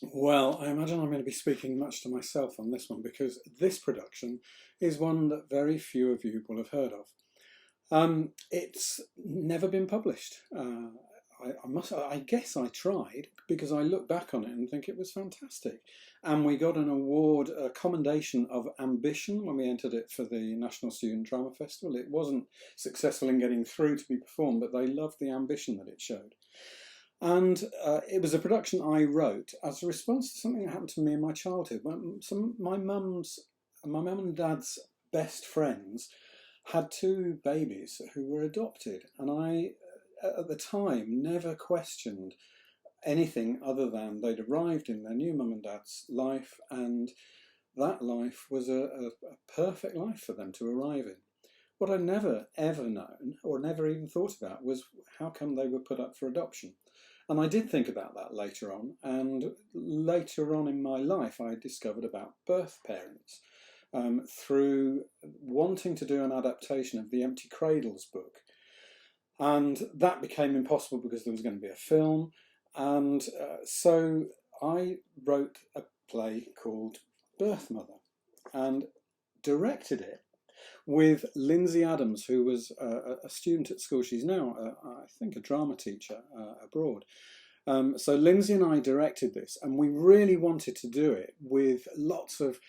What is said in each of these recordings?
Well, I imagine I'm going to be speaking much to myself on this one because this production is one that very few of you will have heard of. It's never been published. I guess I tried because I look back on it and think it was fantastic. And we got an award, a commendation of ambition when we entered it for the National Student Drama Festival. It wasn't successful in getting through to be performed, but they loved the ambition that it showed. And it was a production I wrote as a response to something that happened to me in my childhood. My mum and dad's best friends had two babies who were adopted, and I, at the time, never questioned anything other than they'd arrived in their new mum and dad's life, and that life was a perfect life for them to arrive in. What I'd never ever known, or never even thought about, was how come they were put up for adoption. And I did think about that later on, and later on in my life I discovered about birth parents through wanting to do an adaptation of the Empty Cradles book. And that became impossible because there was going to be a film, and so I wrote a play called Birth Mother and directed it with Lindsay Adams, who was a student at school. She's now, I think, a drama teacher abroad. So Lindsay and I directed this, and we really wanted to do it with lots of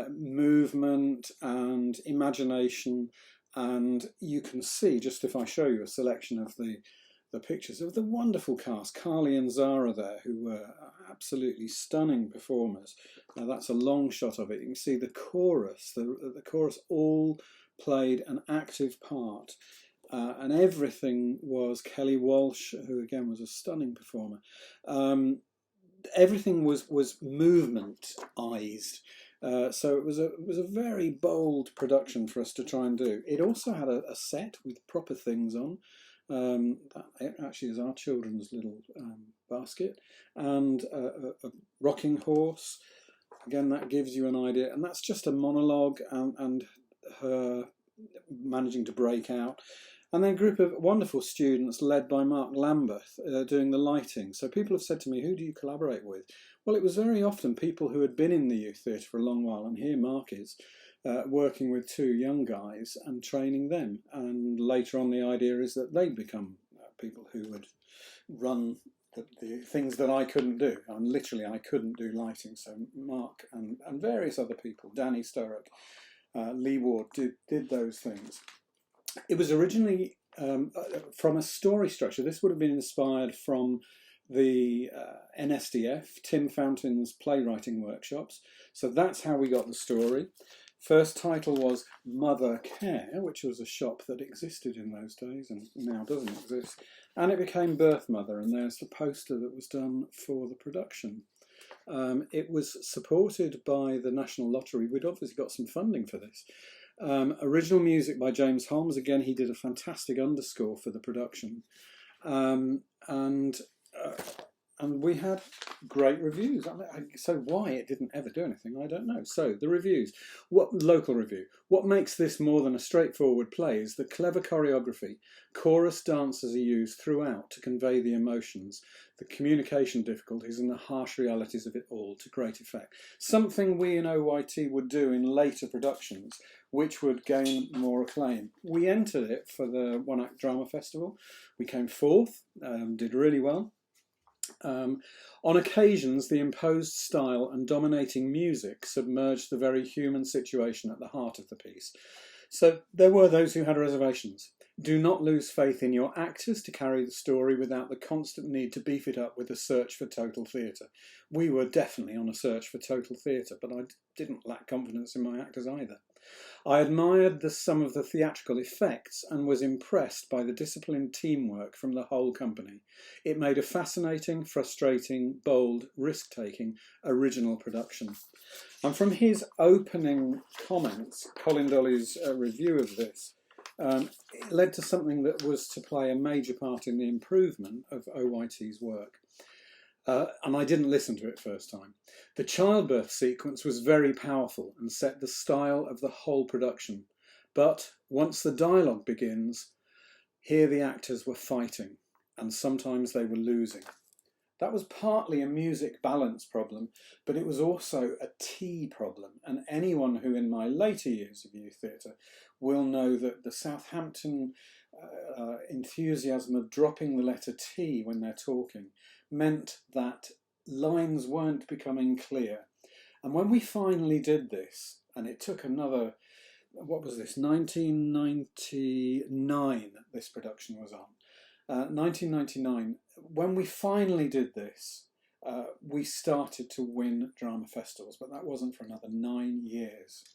movement and imagination. And you can see, just if I show you a selection of the pictures of the wonderful cast, Carly and Zara there, who were absolutely stunning performers. Now that's a long shot of it. You can see the chorus. The chorus all played an active part. And everything was Kelly Walsh, who again was a stunning performer. Everything was movement-ized. So it was a very bold production for us to try and do. It also had a set with proper things on. That actually is our children's little basket, and a rocking horse. Again, that gives you an idea, and that's just a monologue and her managing to break out. And then a group of wonderful students led by Mark Lambeth doing the lighting. So people have said to me, who do you collaborate with? Well, it was very often people who had been in the youth theatre for a long while, and here Mark is working with two young guys and training them. And later on, the idea is that they'd become people who would run the things that I couldn't do. And literally, I couldn't do lighting. So Mark and various other people, Danny Sturrock, Lee Ward, did those things. It was originally from a story structure. This would have been inspired from the NSDF, Tim Fountain's playwriting workshops. So that's how we got the story. First title was Mother Care, which was a shop that existed in those days and now doesn't exist. And it became Birth Mother, and there's the poster that was done for the production. It was supported by the National Lottery. We'd obviously got some funding for this. Original music by James Holmes. Again, he did a fantastic underscore for the production. And we had great reviews. So why it didn't ever do anything, I don't know. So the reviews. Local review. What makes this more than a straightforward play is the clever choreography. Chorus dancers are used throughout to convey the emotions, the communication difficulties and the harsh realities of it all to great effect. Something we in OYT would do in later productions, which would gain more acclaim. We entered it for the One Act Drama Festival. We came fourth, did really well. On occasions, the imposed style and dominating music submerged the very human situation at the heart of the piece. So there were those who had reservations. Do not lose faith in your actors to carry the story without the constant need to beef it up with a search for total theatre. We were definitely on a search for total theatre, but I didn't lack confidence in my actors either. I admired some of the theatrical effects and was impressed by the disciplined teamwork from the whole company. It made a fascinating, frustrating, bold, risk-taking, original production. And from his opening comments, Colin Dolly's review of this, it led to something that was to play a major part in the improvement of OYT's work. And I didn't listen to it first time. The childbirth sequence was very powerful and set the style of the whole production. But once the dialogue begins, here the actors were fighting, and sometimes they were losing. That was partly a music balance problem, but it was also a tea problem. And anyone who in my later years of youth theatre will know that the Southampton enthusiasm of dropping the letter T when they're talking meant that lines weren't becoming clear. And when we finally did this, and it took another, what was this, 1999 this production was on, 1999, when we finally did this, we started to win drama festivals, but that wasn't for another 9 years.